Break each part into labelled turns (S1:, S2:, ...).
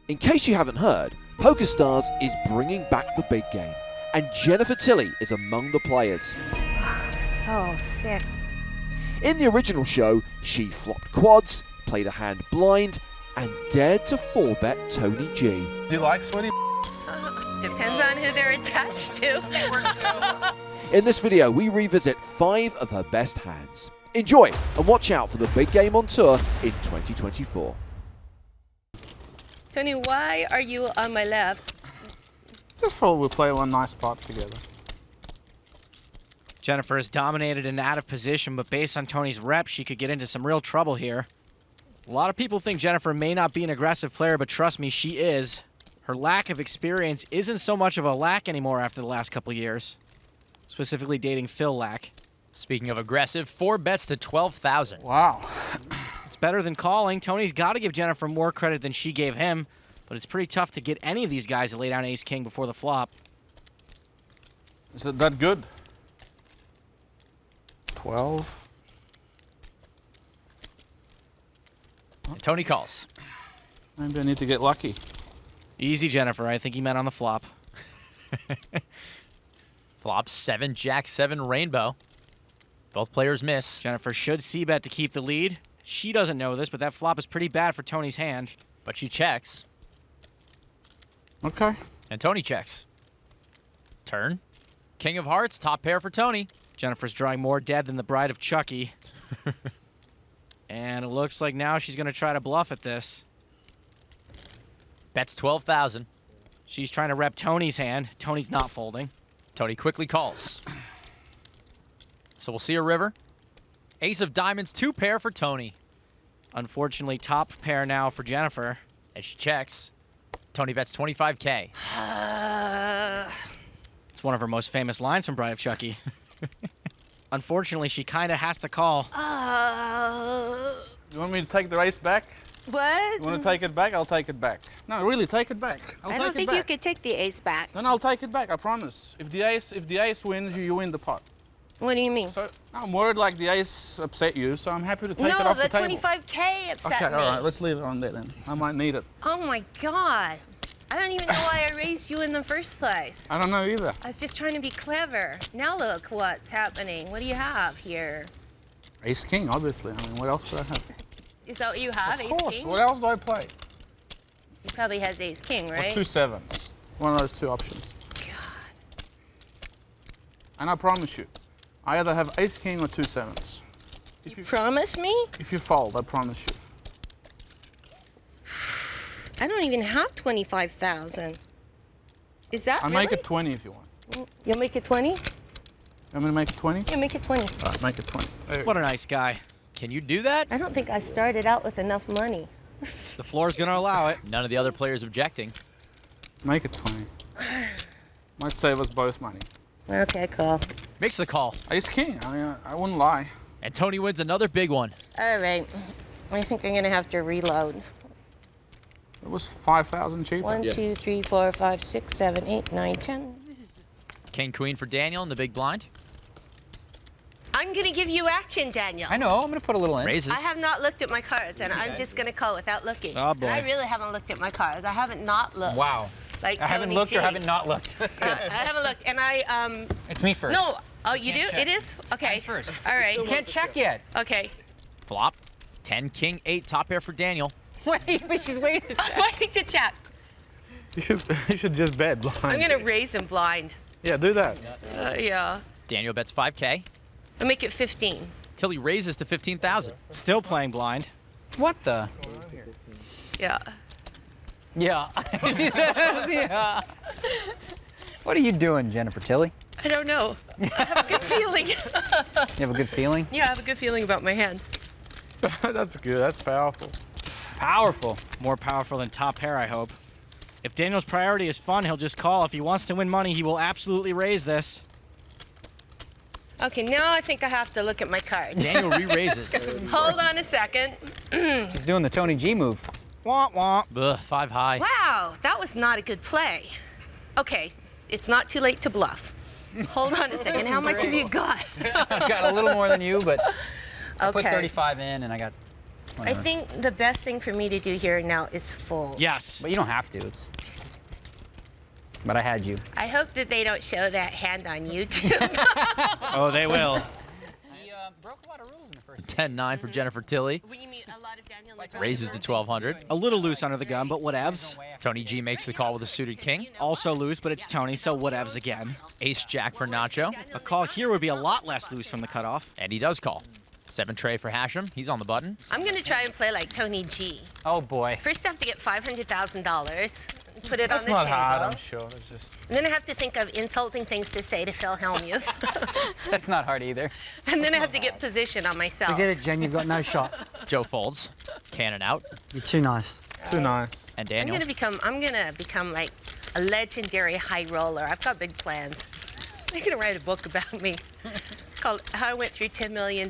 S1: In case you haven't heard, PokerStars is bringing back the big game, and Jennifer Tilly is among the players.
S2: So sick.
S1: In the original show, she flopped quads, played a hand blind, and dared to 4-bet Tony G.
S3: Do you like sweaty?
S2: Depends on who they're attached to.
S1: In this video, we revisit 5 of her best hands. Enjoy, and watch out for the big game on tour in 2024.
S2: Tony, why are you on my left?
S3: Just thought we'd play one nice pot together.
S4: Jennifer is dominated and out of position, but based on Tony's rep, she could get into some real trouble here. A lot of people think Jennifer may not be an aggressive player, but trust me, she is. Her lack of experience isn't so much of a lack anymore after the last couple years. Specifically dating Phil Lack.
S5: Speaking of aggressive, 4 bets to 12,000.
S3: Wow.
S4: It's better than calling. Tony's got to give Jennifer more credit than she gave him, but it's pretty tough to get any of these guys to lay down ace-king before the flop.
S3: Is it that good? 12.
S5: And Tony calls.
S3: Maybe I need to get lucky.
S4: Easy, Jennifer. I think he meant on the flop.
S5: Flop 7, Jack 7, rainbow. Both players miss.
S4: Jennifer should c-bet to keep the lead. She doesn't know this, but that flop is pretty bad for Tony's hand.
S5: But she checks.
S3: Okay.
S5: And Tony checks. Turn. King of hearts, top pair for Tony.
S4: Jennifer's drawing more dead than the bride of Chucky. And it looks like now she's going to try to bluff at this.
S5: Bets 12,000.
S4: She's trying to rep Tony's hand. Tony's not folding.
S5: Tony quickly calls. So we'll see a river. Ace of diamonds, 2 pair for Tony.
S4: Unfortunately, top pair now for Jennifer.
S5: As she checks, Tony bets 25K.
S4: It's one of her most famous lines from Bride of Chucky. Unfortunately, she kind of has to call.
S3: You want me to take the race back?
S2: What?
S3: You want to take it back? I'll take it back. No, really, take it back.
S2: I don't think you could take the ace back.
S3: Then I'll take it back, I promise. If the ace wins, you win the pot.
S2: What do you mean?
S3: So I'm worried like the ace upset you, so I'm happy to take it off the table.
S2: No, the 25K upset me.
S3: Okay, all right, let's leave it on there then. I might need it.
S2: Oh my God. I don't even know why I raised you in the first place.
S3: I don't know either.
S2: I was just trying to be clever. Now look what's happening. What do you have here?
S3: Ace king, obviously. I mean, what else could I have?
S2: Is that what you have,
S3: Of
S2: ace
S3: course.
S2: king?
S3: What else do I play?
S2: He probably has ace king, right?
S3: Or 2 sevens. One of those 2 options.
S2: God.
S3: And I promise you, I either have ace king or 2 sevens.
S2: You promise me?
S3: If you fold, I promise you.
S2: I don't even have 25,000. Is that
S3: I'll
S2: really?
S3: make it 20 if you want.
S2: You'll make it 20?
S3: You want me to make it 20?
S2: Yeah, make it 20.
S3: All right, make it 20. There you
S4: What
S3: go.
S4: a nice guy.
S5: Can you do that?
S2: I don't think I started out with enough money.
S4: The floor's going to allow it.
S5: None of the other players objecting.
S3: Make it 20. Might save us both money.
S2: Okay, cool.
S5: Makes the call.
S3: Ace king, I mean, I wouldn't lie.
S5: And Tony wins another big one.
S2: All right. I think I'm going to have to reload.
S3: It was 5,000 cheaper.
S2: 1, 2, 3, 4, 5, 6, 7, 8, 9, 10.
S5: King queen for Daniel in the big blind.
S2: I'm going to give you action, Daniel.
S6: I know, I'm going to put a little in.
S5: Raises.
S2: I have not looked at my cards, and I'm just going to call without looking.
S4: Oh, boy.
S2: And I really haven't looked at my cards. I haven't not looked.
S6: Wow.
S2: Like
S6: I haven't
S2: Tony
S6: looked
S2: G.
S6: or haven't not looked.
S2: I haven't looked, and I,
S6: It's me first.
S2: No. Oh, you do?
S6: Can't check.
S2: It is? Okay.
S6: I'm first.
S2: All right.
S6: You can't check yet.
S2: Okay.
S5: Flop. 10, king, 8, top pair for Daniel.
S6: Wait, but she's waiting.
S2: I'm waiting to check.
S3: You should just bet blind.
S2: I'm going to raise him blind.
S3: Yeah, do that.
S2: Yeah.
S5: Daniel bets 5K.
S2: I'll make it 15.
S5: Till he raises to 15,000.
S4: Still playing blind.
S6: What the?
S2: Yeah.
S6: Yeah. She says, yeah. What are you doing, Jennifer Tilly?
S2: I don't know. I have a good feeling.
S6: You have a good feeling?
S2: Yeah, I have a good feeling about my hand.
S3: That's good, that's powerful.
S6: Powerful.
S4: More powerful than top pair, I hope. If Daniel's priority is fun, he'll just call. If he wants to win money, he will absolutely raise this.
S2: Okay, now I think I have to look at my cards.
S5: Daniel re-raises.
S2: Hold on a second.
S6: She's doing the Tony G move.
S4: Wah, wah.
S5: Ugh, 5 high.
S2: Wow, that was not a good play. Okay, it's not too late to bluff. Hold on a second. How much have you got?
S6: I've got a little more than you, but I put
S2: Okay.
S6: 35 in and I got
S2: I think the best thing for me to do here now is fold.
S4: Yes.
S6: But you don't have to. But I had you.
S2: I hope that they don't show that hand on YouTube.
S4: Oh, they will.
S6: He broke a lot of rules in the first
S5: 10-9 for Jennifer Tilly.
S2: When you meet a lot of Daniel
S5: Raises to 1200.
S4: A little loose under the gun, but whatevs.
S5: Tony G makes the call with a suited king.
S4: Also loose, but it's Tony, so whatevs again.
S5: Ace-jack for Nacho.
S4: A call here would be a lot less loose from the cutoff.
S5: And he does call. 7 tray for Hachem. He's on the button.
S2: I'm going to try and play like Tony G.
S6: Oh, boy.
S2: First, I have to get $500,000. Put it
S3: That's
S2: on the
S3: not
S2: table.
S3: hard, I'm sure. It's just...
S2: And then I have to think of insulting things to say to Veldhuis.
S6: That's not hard either.
S2: And then I have to get position on myself.
S7: Forget it, Jen. You've got no shot.
S5: Joe folds. Cannon out.
S7: You're too nice.
S3: Too nice.
S5: And
S2: I'm
S5: Daniel.
S2: gonna become like a legendary high roller. I've got big plans. I'm gonna write a book about me. It's called How I Went Through $10 Million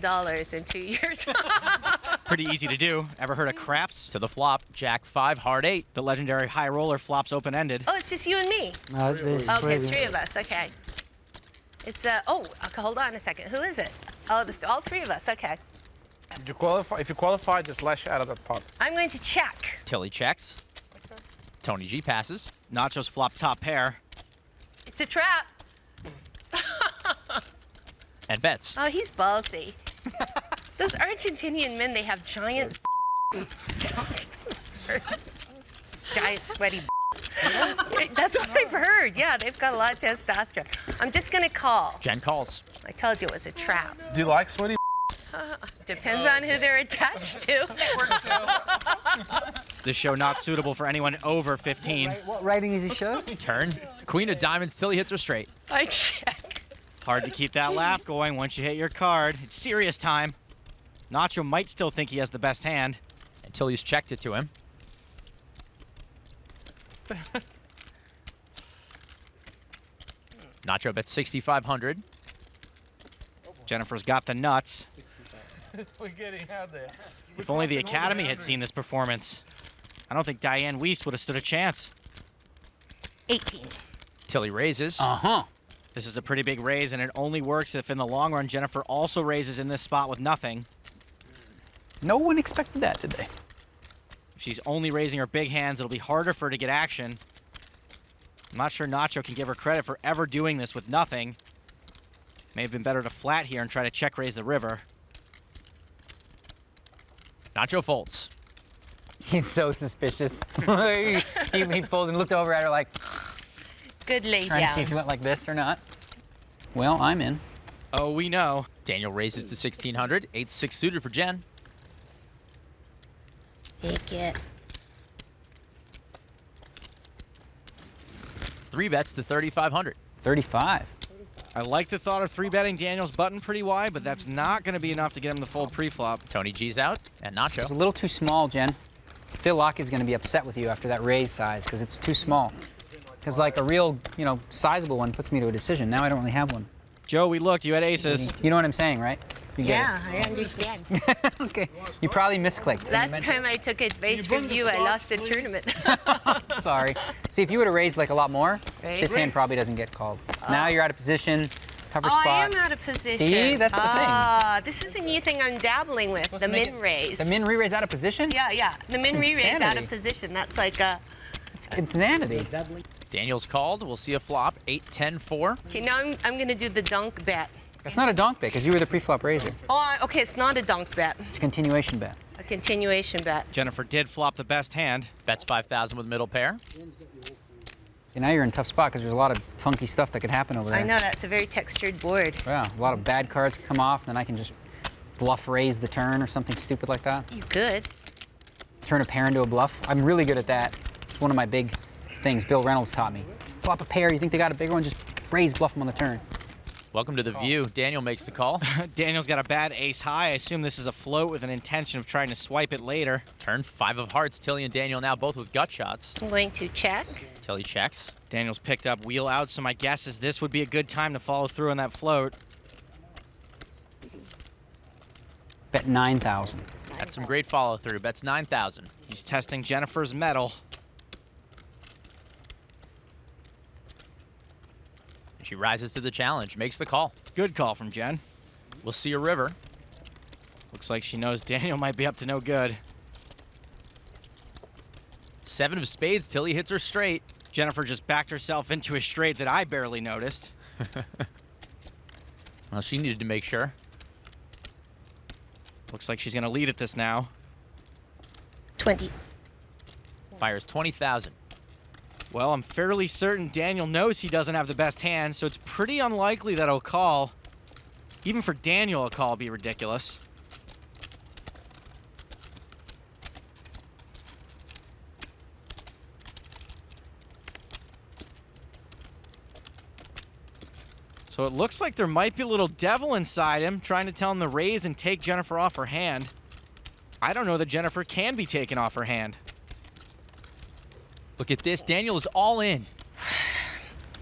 S2: in 2 years.
S4: Pretty easy to do. Ever heard of craps?
S5: To the flop. Jack 5, heart 8.
S4: The legendary high roller flops open-ended.
S2: Oh, it's just you and me.
S7: No, there's
S2: Okay,
S7: three
S2: it's
S7: of
S2: three
S7: you.
S2: of us. Okay. It's okay, hold on a second. Who is it? Oh, all three of us. Okay.
S3: Did you qualify? If you qualify, just lash out of that pot.
S2: I'm going to check.
S5: Tilly checks. Tony G passes.
S4: Nacho's flop top pair.
S2: It's a trap.
S5: And bets.
S2: Oh, he's ballsy. Those Argentinian men, they have giant giant sweaty That's what I've heard. Yeah, they've got a lot of testosterone. I'm just going to call.
S5: Jen calls.
S2: I told you it was a trap.
S3: Do you like sweaty?
S2: Depends on who they're attached to.
S4: This show not suitable for anyone over 15.
S7: What rating is his show?
S5: Turn. Queen of diamonds. Tilly hits her straight.
S2: I check.
S4: Hard to keep that laugh going once you hit your card. It's serious time. Nacho might still think he has the best hand.
S5: And Tilly's checked it to him. Nacho bets 6,500.
S4: Jennifer's got the nuts.
S3: We're getting out there.
S4: If only the Academy had seen this performance. I don't think Diane Wiest would have stood a chance.
S2: 18.
S5: Tilly raises.
S6: Uh-huh.
S4: This is a pretty big raise, and it only works if in the long run Jennifer also raises in this spot with nothing.
S6: No one expected that, did they?
S4: If she's only raising her big hands, it'll be harder for her to get action. I'm not sure Nacho can give her credit for ever doing this with nothing. May have been better to flat here and try to check raise the river.
S5: Nacho folds.
S6: He's so suspicious. he folded and looked over at her like,
S2: Good lay
S6: trying to see if
S2: down.
S6: he went like this or not. Well, I'm in.
S4: Oh, we know.
S5: Daniel raises to 1,600. 8-6 suited for Jen.
S2: Take it.
S5: 3 bets to 3,500.
S6: 35.
S4: I like the thought of 3-betting Daniel's button pretty wide, but that's not going to be enough to get him to fold pre-flop.
S5: Tony G's out. And
S6: It's a
S5: Nacho.
S6: little too small, Jen. Phil Locke is going to be upset with you after that raise size because it's too small. Because like a real, sizable one puts me to a decision. Now I don't really have one.
S4: Joe, we looked. You had aces.
S6: You know what I'm saying, right? You get
S2: Yeah, I understand.
S6: it. Okay. You probably misclicked.
S2: Last time I took advice from you, I lost the tournament.
S6: Sorry. See, if you would have raised like a lot more,
S2: Right.
S6: this hand probably doesn't get called. Now you're out of position, cover
S2: Oh,
S6: spot.
S2: I am out of position.
S6: See, that's the thing.
S2: Ah, this is a new thing I'm dabbling with, the
S6: make
S2: min
S6: it-
S2: raise.
S6: The min re-raise out of position?
S2: Yeah. The min
S6: It's
S2: re-raise out of
S6: insanity.
S2: position. That's like a...
S6: It's insanity.
S5: Daniel's called. We'll see a flop. 8-10-4.
S2: Okay, now I'm going to do the dunk bet.
S6: That's not a donk bet because you were the pre-flop raiser.
S2: Oh, okay, it's not a dunk bet.
S6: It's a continuation bet.
S2: A continuation bet.
S4: Jennifer did flop the best hand.
S5: Bets 5,000 with middle pair.
S6: And now you're in a tough spot because there's a lot of funky stuff that could happen over there.
S2: I know, that's a very textured board.
S6: Yeah, a lot of bad cards could come off, and then I can just bluff raise the turn or something stupid like that.
S2: You could.
S6: Turn a pair into a bluff. I'm really good at that. It's one of my big things Bill Reynolds taught me. Flop a pair, you think they got a bigger one, just raise bluff them on the turn.
S5: Welcome to the view. Daniel makes the call.
S4: Daniel's got a bad ace high. I assume this is a float with an intention of trying to swipe it later.
S5: Turn 5 of hearts. Tilly and Daniel now both with gut shots.
S2: I'm going to check.
S5: Tilly checks.
S4: Daniel's picked up wheel out, so my guess is this would be a good time to follow through on that float.
S6: Bet 9,000.
S5: That's some great follow through. Bets 9,000.
S4: He's testing Jennifer's mettle.
S5: She rises to the challenge, makes the call.
S4: Good call from Jen.
S5: We'll see a river.
S4: Looks like she knows Daniel might be up to no good.
S5: 7 of spades. Tilly hits her straight.
S4: Jennifer just backed herself into a straight that I barely noticed.
S5: Well, she needed to make sure.
S4: Looks like she's going to lead at this now.
S2: 20.
S5: Fires 20,000.
S4: Well, I'm fairly certain Daniel knows he doesn't have the best hand, so it's pretty unlikely that he'll call. Even for Daniel, a call would be ridiculous. So it looks like there might be a little devil inside him trying to tell him to raise and take Jennifer off her hand. I don't know that Jennifer can be taken off her hand.
S5: Look at this. Daniel is all in.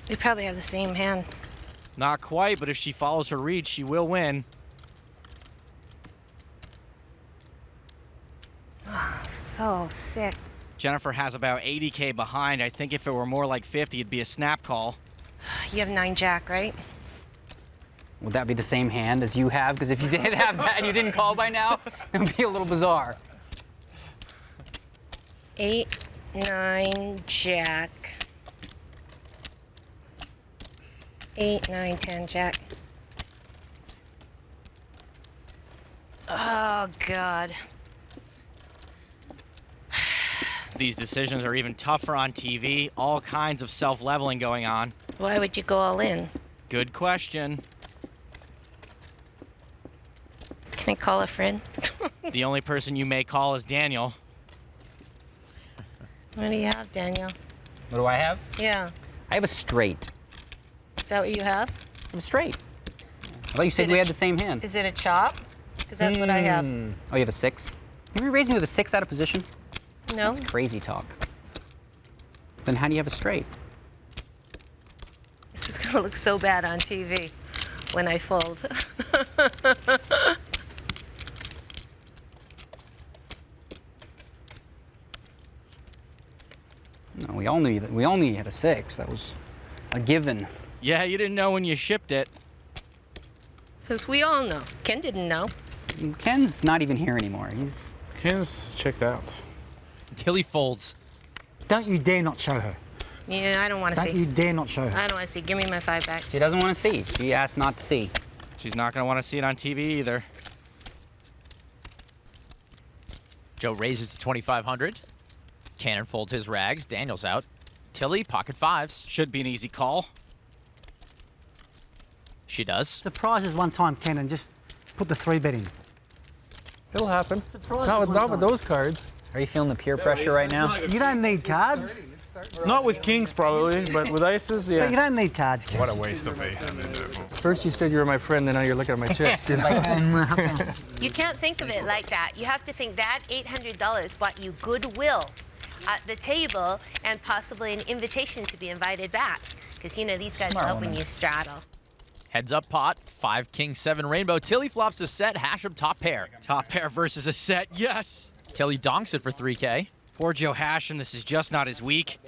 S2: We probably have the same hand.
S4: Not quite, but if she follows her read, she will win.
S2: So sick.
S4: Jennifer has about 80K behind. I think if it were more like 50, it'd be a snap call.
S2: You have 9-jack, right?
S6: Would that be the same hand as you have? Because if you did have that and you didn't call by now, it would be a little bizarre.
S2: 8, 9, jack. 8, 9, 10, jack. Oh, God.
S4: These decisions are even tougher on TV. All kinds of self-leveling going on.
S2: Why would you go all in?
S4: Good question.
S2: Can I call a friend?
S4: The only person you may call is Daniel.
S2: What do you have, Daniel?
S6: What do I have?
S2: Yeah.
S6: I have a straight.
S2: Is that what you have?
S6: I have a straight. I thought you said we had the same hand.
S2: Is it a chop? Because that's what I have.
S6: Oh, you have a 6? You raised me with a 6 out of position?
S2: No?
S6: That's crazy talk. Then how do you have a straight?
S2: This is going to look so bad on TV when I fold.
S6: No, we all knew you had a 6. That was a given.
S4: Yeah, you didn't know when you shipped it.
S2: Because we all know. Ken didn't know.
S6: Ken's not even here anymore.
S3: Ken's checked out.
S5: Tilly folds.
S7: Don't you dare not show her.
S2: Yeah, I don't want to
S7: Don't
S2: see.
S7: you dare not show her.
S2: I don't want to see. Give me my 5 back.
S6: She doesn't want to see. She asked not to see.
S4: She's not going to want to see it on TV either.
S5: Joe raises to 2,500. Cannon folds his rags. Daniel's out. Tilly, pocket 5s.
S4: Should be an easy call.
S5: She does.
S7: Surprise us one time, Ken, and just put the 3-bet in.
S3: It'll happen.
S7: Surprise
S3: Not
S7: us
S3: with,
S7: one
S3: not with
S7: time.
S3: those cards.
S6: Are you feeling the peer pressure right now?
S7: You don't need cards.
S3: Not with kings, probably, but with aces,
S7: But you
S3: yeah.
S7: don't need cards, Ken.
S8: What a waste of a hand.
S3: First you said you were my friend, then now you're looking at my chips. You know?
S2: You can't think of it like that. You have to think that $800 bought you goodwill at the table and possibly an invitation to be invited back. Because, you know, these guys
S6: Smart
S2: love when
S6: woman.
S2: you straddle.
S5: Heads up pot. 5, king, 7 rainbow. Tilly flops a set. Hachem top pair.
S4: Top pair versus a set, yes.
S5: Tilly donks it for 3K.
S4: Poor Joe Hachem, this is just not his week.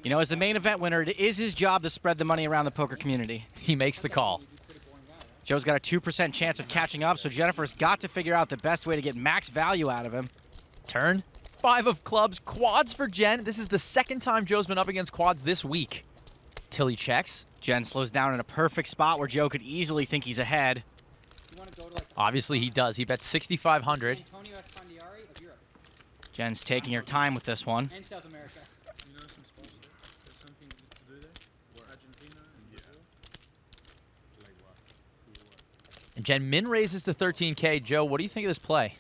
S4: You know, as the main event winner, it is his job to spread the money around the poker community.
S5: He makes the call.
S4: Joe's got a 2% chance of catching up, so Jennifer's got to figure out the best way to get max value out of him.
S5: Turn. 5 of clubs. Quads for Jen. This is the second time Joe's been up against quads this week. Tilly checks.
S4: Jen slows down in a perfect spot where Joe could easily think he's ahead.
S5: Obviously he does. He bets 6,500.
S4: Jen's taking her time with this one.
S5: And Jen min raises to 13K. Joe, what do you think of this play?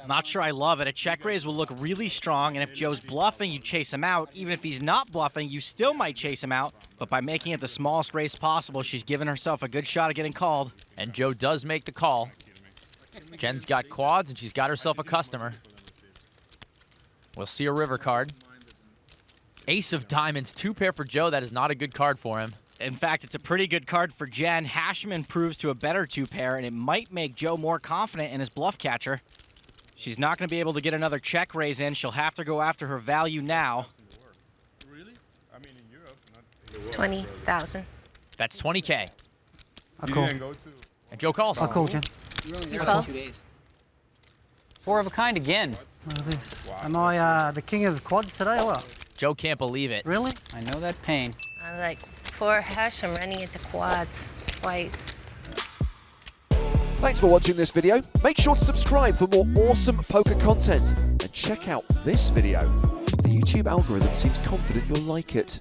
S4: Not sure I love it. A check raise will look really strong, and if Joe's bluffing, you chase him out. Even if he's not bluffing, you still might chase him out. But by making it the smallest raise possible, she's given herself a good shot at getting called.
S5: And Joe does make the call. Jen's got quads, and she's got herself a customer. We'll see a river card. Ace of diamonds, 2 pair for Joe. That is not a good card for him.
S4: In fact, it's a pretty good card for Jen. Hachem improves to a better 2-pair, and it might make Joe more confident in his bluff catcher. She's not going to be able to get another check raise in. She'll have to go after her value now.
S2: 20,000.
S5: That's 20K.
S7: I'll call.
S5: And Joe calls.
S7: I'll call, Jen.
S2: You call?
S6: 4 of a kind again.
S7: Look at this. Am I the king of quads today or what?
S5: Joe can't believe it.
S7: Really?
S6: I know that pain.
S2: I'm like, poor Hachem running into quads twice.
S1: Thanks for watching this video. Make sure to subscribe for more awesome poker content. And check out this video. The YouTube algorithm seems confident you'll like it.